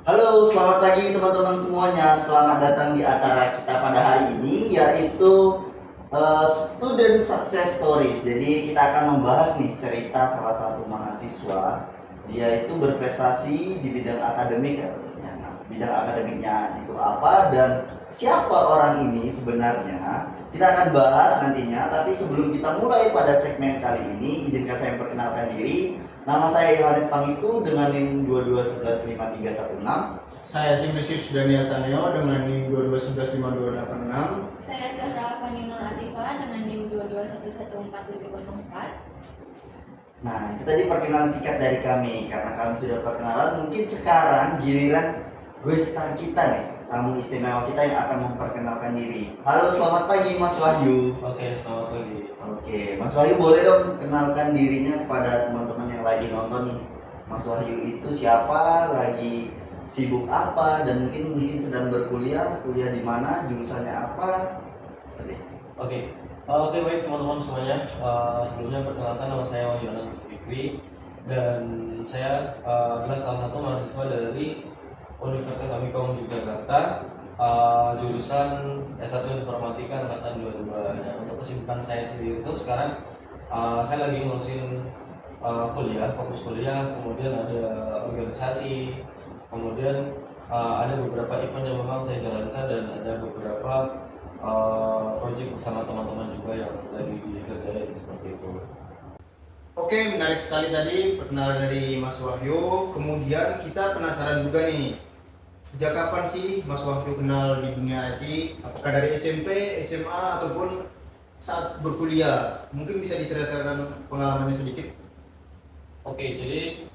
Halo, selamat pagi teman-teman semuanya. Selamat datang di acara kita pada hari ini, yaitu Student Success Stories. Jadi kita akan membahas nih cerita salah satu mahasiswa. Dia itu berprestasi di bidang akademik ya. Nah, bidang akademiknya itu apa dan siapa orang ini sebenarnya? Kita akan bahas nantinya. Tapi sebelum kita mulai pada segmen kali ini, izinkan saya memperkenalkan diri. Nama saya Yohanes Pangestu dengan NIM 22115316. Saya Simplicius Daniel Taneo dengan NIM 22115286. Saya Zahra Fani Nur Atifah dengan NIM 22114704. Nah, itu tadi perkenalan singkat dari kami. Karena kami sudah perkenalan, mungkin sekarang giliran gue star kita nih, tamu istimewa kita yang akan memperkenalkan diri. Halo, selamat pagi Mas Wahyu. Oke, selamat pagi. Oke, Mas Wahyu boleh dong kenalkan dirinya kepada teman-teman yang lagi nonton nih. Mas Wahyu itu siapa, lagi sibuk apa, dan mungkin sedang berkuliah, kuliah di mana, jurusannya apa? Oke. Oke, baik teman-teman semuanya. Sebelumnya perkenalkan, nama saya Wahyu Anand Fikri dan saya adalah salah satu mahasiswa dari Universitas Amikom Yogyakarta, jurusan S1 Informatika angkatan 22. Nah, untuk kesibukan saya sendiri itu sekarang saya lagi ngurusin kuliah, fokus kuliah, kemudian ada organisasi, kemudian ada beberapa event yang memang saya jalankan dan ada beberapa proyek bersama teman-teman juga yang lagi dikerjain seperti itu. Oke, menarik sekali tadi perkenalan dari Mas Wahyu. Kemudian kita penasaran juga nih, sejak kapan sih Mas Wahyu kenal di dunia IT? Apakah dari SMP, SMA, ataupun saat berkuliah? Mungkin bisa diceritakan pengalamannya sedikit? Oke, jadi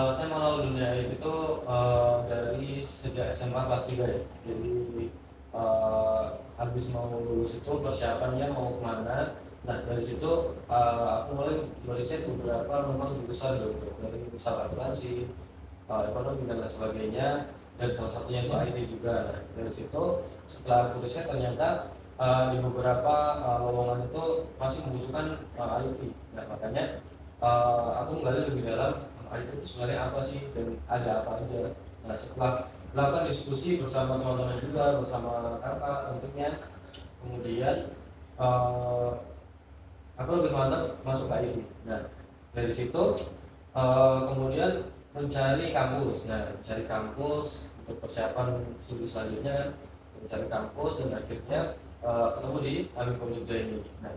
saya mengenal dunia IT itu dari sejak SMA kelas 3 ya. Jadi habis mau lulus itu persiapannya mau kemana. Nah dari situ aku mulai meriset beberapa memang jurusan gitu, dari jurusan akuntansi, ekonomi dan lain sebagainya, dan salah satunya itu IT juga. Nah dari situ setelah aku riset ternyata di beberapa lowongan itu masih membutuhkan IT. Nah makanya aku menggali lebih dalam IT itu sebenarnya apa sih dan ada apa aja. Nah setelah melakukan diskusi bersama teman-teman juga, bersama kakak tentunya, kemudian aku lebih mantap masuk ke IT. Nah dari situ kemudian mencari kampus. Nah mencari kampus untuk persiapan studi selanjutnya, mencari kampus dan akhirnya ketemu di Amikom Jogja ini. Nah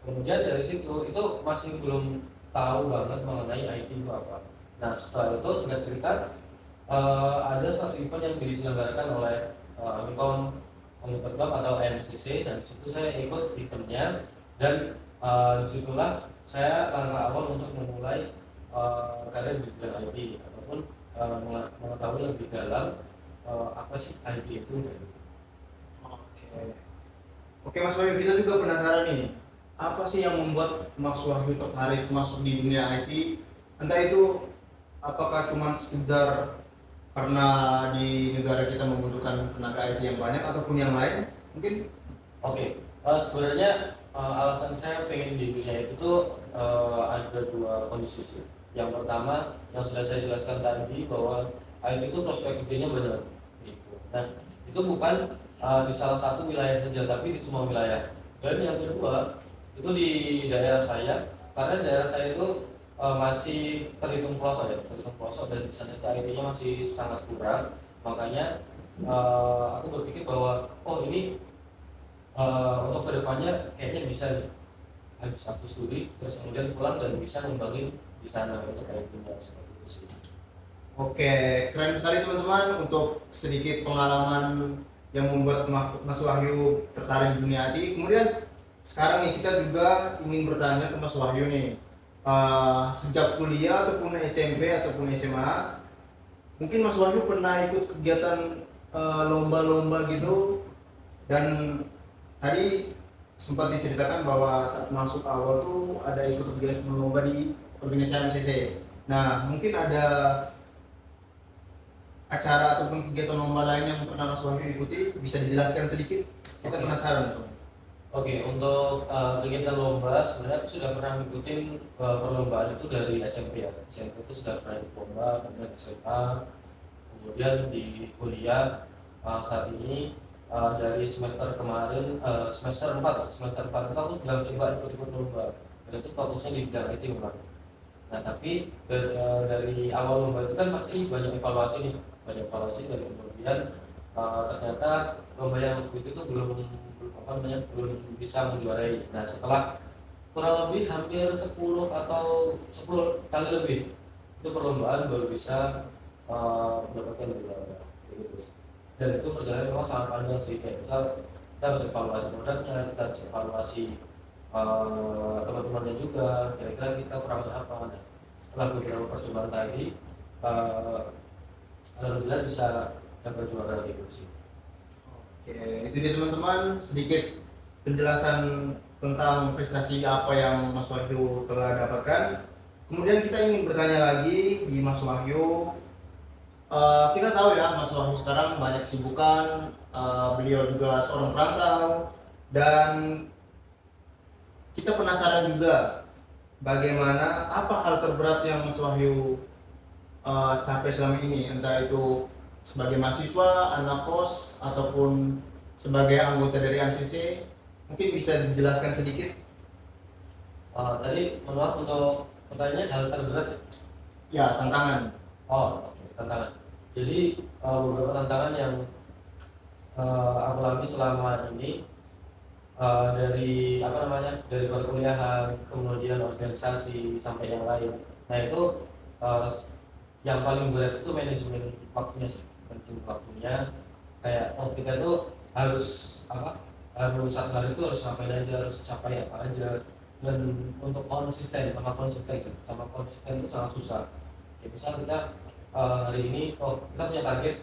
kemudian dari situ itu masih belum tahu banget mengenai IT itu apa. Nah setelah itu singkat cerita ada suatu event yang diselenggarakan oleh Amikom Computer Club atau MCC, dan disitu saya ikut eventnya dan disitulah saya langkah awal untuk memulai karir di bidang IT ataupun mengetahui lebih dalam apa sih IT itu. Oke Mas Wahyu, kita juga penasaran nih, apa sih yang membuat Mas Wahyu tertarik masuk di dunia IT? Entah itu apakah cuma sekedar karena di negara kita membutuhkan tenaga IT yang banyak ataupun yang lain mungkin? Oke, sebenarnya alasan saya pengen di dunia itu tuh ada dua kondisi sih. Yang pertama yang sudah saya jelaskan tadi bahwa IT itu prospek kerjanya benar gitu. Nah itu bukan di salah satu wilayah saja tapi di semua wilayah. Dan yang kedua itu di daerah saya, karena daerah saya itu masih terhitung pelosok dan di sana IT-nya masih sangat kurang. Makanya aku berpikir bahwa ini untuk kedepannya kayaknya bisa nih, habis aku studi terus kemudian pulang dan bisa ngembangin di sana untuk IT-nya seperti itu sih. Oke, keren sekali teman-teman untuk sedikit pengalaman yang membuat Mas Wahyu tertarik di dunia IT. Kemudian sekarang nih kita juga ingin bertanya ke Mas Wahyu nih, sejak kuliah ataupun SMP ataupun SMA, mungkin Mas Wahyu pernah ikut kegiatan lomba-lomba gitu, dan tadi sempat diceritakan bahwa saat masuk awal tuh ada ikut kegiatan lomba di organisasi MCC. Nah mungkin ada acara ataupun kegiatan lomba lain yang pernah Mas Wahyu ikuti, bisa dijelaskan sedikit? Kita penasaran. Oke, untuk kegiatan lomba sebenarnya aku sudah pernah ngikutin perlombaan itu dari SMP ya. SMP itu sudah pernah ikut lomba, kemudian SMA, kemudian di kuliah saat ini dari semester kemarin semester 4 itu aku bilang coba ikut-ikut lomba, dan itu fokusnya di bidang IT memang. Nah tapi dari awal lomba itu kan pasti banyak evaluasi nih, dan kemudian ternyata lomba yang waktu itu tuh belum bisa menjuarai. Nah setelah kurang lebih hampir 10 atau 10 kali lebih itu perlombaan baru bisa mendapatkan juara gitu. Dan itu perjalanan memang sangat panjang sih, kayak misal kita harus evaluasi produknya, kita harus evaluasi teman-temannya juga, kira-kira kita kurangnya apa. Nah, setelah beberapa percobaan tadi alhamdulillah bisa dapat juara gitu sih. Oke, itu dia teman-teman sedikit penjelasan tentang prestasi apa yang Mas Wahyu telah dapatkan. Kemudian kita ingin bertanya lagi di Mas Wahyu. Kita tahu ya Mas Wahyu sekarang banyak kesibukan, beliau juga seorang perantau, dan kita penasaran juga bagaimana apa hal terberat yang Mas Wahyu capai selama ini, entah itu sebagai mahasiswa, anak kos, ataupun sebagai anggota dari MCC. Mungkin bisa dijelaskan sedikit? Tadi mohon maaf untuk pertanyaannya, hal terberat ya? Ya, tantangan. Oke, tantangan. Jadi beberapa tantangan yang aku alami selama ini dari dari perkuliahan, kemudian organisasi sampai yang lain. Nah itu yang paling berat itu manajemen waktunya sih, manajemen waktunya. Kayak kita itu harus harus satu hari itu harus ngapain aja, harus capai apa aja, dan untuk konsisten itu sangat susah. Ya misal kita hari ini kita punya target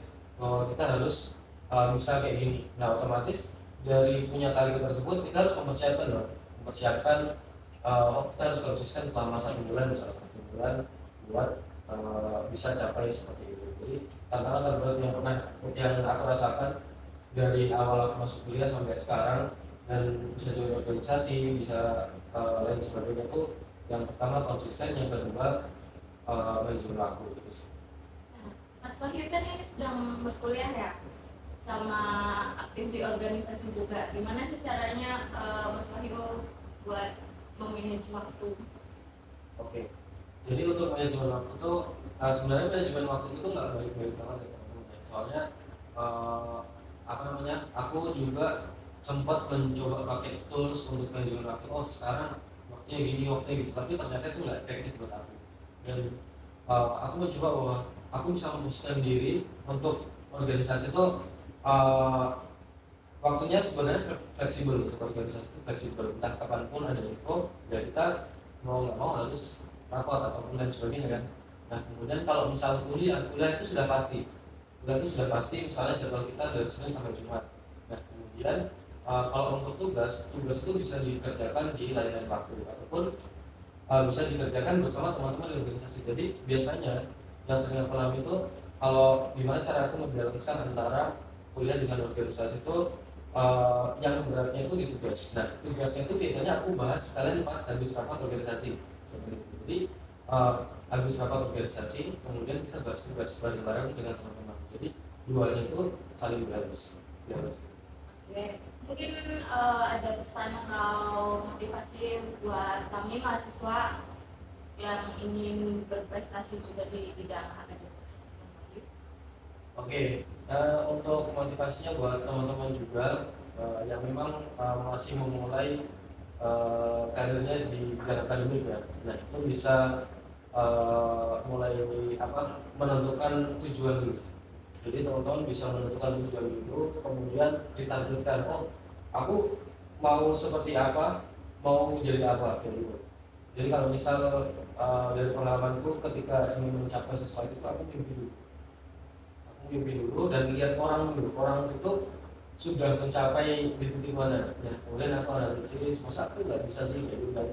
kita harus bisa kayak gini. Nah otomatis dari punya target tersebut kita harus mempersiapkan kita harus konsisten selama 1 bulan buat bisa capai seperti itu. Jadi tantangan terberat yang aku rasakan dari awal aku masuk kuliah sampai sekarang, dan bisa join organisasi, bisa lain sebagainya, itu yang pertama konsisten, yang kedua manajemen waktu gitu sih. Mas Wahyu kan ini sedang berkuliah ya, sama aktif di organisasi juga. Gimana sih caranya Mas Wahyu buat memanage waktu? Oke. Jadi untuk manajemen waktu itu sebenarnya manajemen waktu itu nggak baik-baik banget ya teman-teman. Soalnya aku juga sempat mencoba pakai tools untuk manajemen waktu. Sekarang waktunya gini, tapi ternyata itu nggak efektif buat aku. Dan aku mencoba bahwa aku bisa memposisikan diri untuk organisasi itu waktunya sebenarnya fleksibel. Untuk organisasi itu fleksibel, entah kapanpun ada info ya kita mau nggak mau harus rapat ataupun lain sebagainya kan. Nah kemudian kalau misal kuliah itu sudah pasti, misalnya jadwal kita dari Senin sampai Jumat. Nah kemudian kalau untuk tugas itu bisa dikerjakan di lain-lain waktu, ataupun bisa dikerjakan bersama teman-teman di organisasi. Jadi biasanya yang sering aku alami itu, kalau gimana cara aku membalancekan antara kuliah dengan organisasi itu, yang beratnya itu di tugas. Nah tugasnya itu biasanya aku bahas kalian pas habis rapat organisasi seperti itu. Jadi habis rapat organisasi kemudian kita bahas tugas bareng-bareng dengan teman-teman. Jadi duanya itu saling berhalus. Oke. Mungkin ada pesan atau motivasi buat kami mahasiswa yang ingin berprestasi juga di bidang akademik Mas Wahyu. Oke, untuk motivasinya buat teman-teman juga yang memang masih memulai karirnya di bidang akademik ya. Nah itu bisa mulai menentukan tujuan dulu. Jadi teman-teman bisa menentukan tujuan dulu, kemudian ditargetkan, aku mau seperti apa, mau jadi apa gitu. Jadi kalau misal dari pengalamanku ketika ingin mencapai sesuatu itu aku mimpi dulu dan lihat orang itu sudah mencapai di titik mana. Ya, kemudian aku analisis, masa aku nggak bisa sih gitu kan.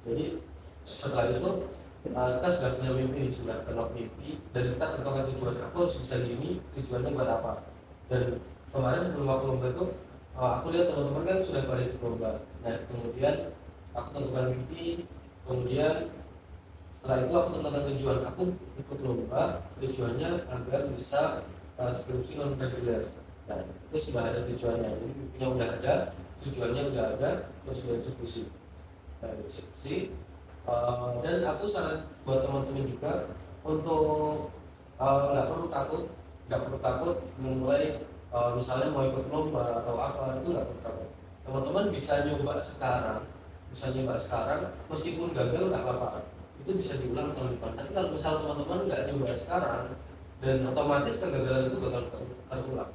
Jadi setelah itu kita sudah punya mimpi, sudah kenal mimpi, dan kita tentukan tujuan. Aku harus bisa gini, tujuannya buat apa. Dan kemarin sebelum aku lomba itu aku lihat teman-teman kan sudah pada ikut lomba. Nah kemudian aku tentukan mimpi, kemudian Setelah itu aku tentukan tujuan, aku ikut lomba, tujuannya agar bisa skripsi non reguler. Nah, itu sudah ada tujuannya, jadi bukunya udah ada, tujuannya udah ada, terus eksekusi. Nah, eksekusi. Dan aku saran buat teman-teman juga untuk nggak perlu takut memulai, misalnya mau ikut lomba atau apa, itu nggak perlu takut. Teman-teman bisa nyoba sekarang, meskipun gagal nggak apa-apa, itu bisa diulang tahun depan. Tapi kalau misal teman-teman nggak nyoba sekarang, dan otomatis kegagalan itu bakal terulang.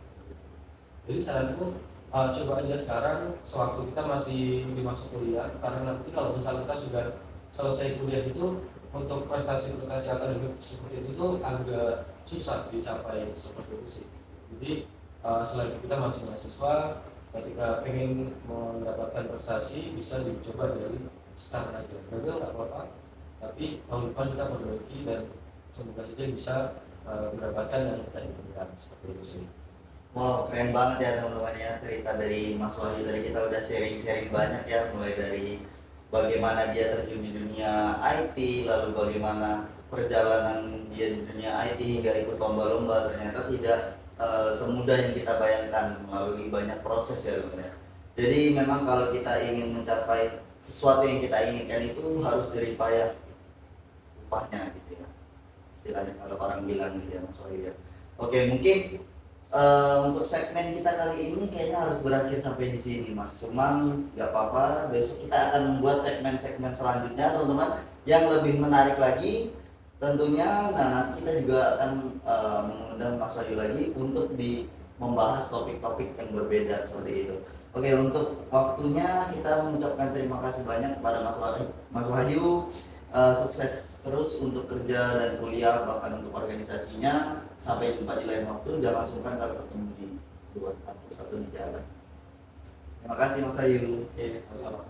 Jadi saranku, coba aja sekarang sewaktu kita masih di masa kuliah, karena nanti kalau misal kita sudah selesai kuliah itu untuk prestasi-prestasi akademik seperti itu tuh agak susah dicapai seperti itu sih. Jadi selagi kita masih mahasiswa, ketika pengen mendapatkan prestasi bisa dicoba dari sekarang aja. Gagal nggak apa-apa, tapi tahun depan kita perbaiki dan semoga saja bisa mendapatkan yang kita inginkan seperti itu sih. Wow, keren banget ya teman-teman ya, cerita dari Mas Wahyu. Tadi kita udah sharing-sharing banyak ya, mulai dari bagaimana dia terjun di dunia IT, lalu bagaimana perjalanan dia di dunia IT hingga ikut lomba-lomba. Ternyata tidak semudah yang kita bayangkan, melalui banyak proses ya teman-teman ya. Jadi memang kalau kita ingin mencapai sesuatu yang kita inginkan itu harus jerih payah upahnya gitu ya, istilahnya kalau orang bilang gitu ya Mas Wahyu ya. Oke, mungkin untuk segmen kita kali ini kayaknya harus berakhir sampai di sini Mas. Cuman nggak apa-apa, besok kita akan membuat segmen-segmen selanjutnya teman-teman yang lebih menarik lagi tentunya. Nah, nanti kita juga akan mengundang Mas Wahyu lagi untuk membahas topik-topik yang berbeda seperti itu. Oke, untuk waktunya kita mengucapkan terima kasih banyak kepada Mas Wahyu. Sukses terus untuk kerja dan kuliah, bahkan untuk organisasinya. Sampai jumpa di lain waktu. Jangan sungkan kalau ketemu di 2 kampus atau di jalan. Terima kasih Mas Wahyu. Oke, sama-sama.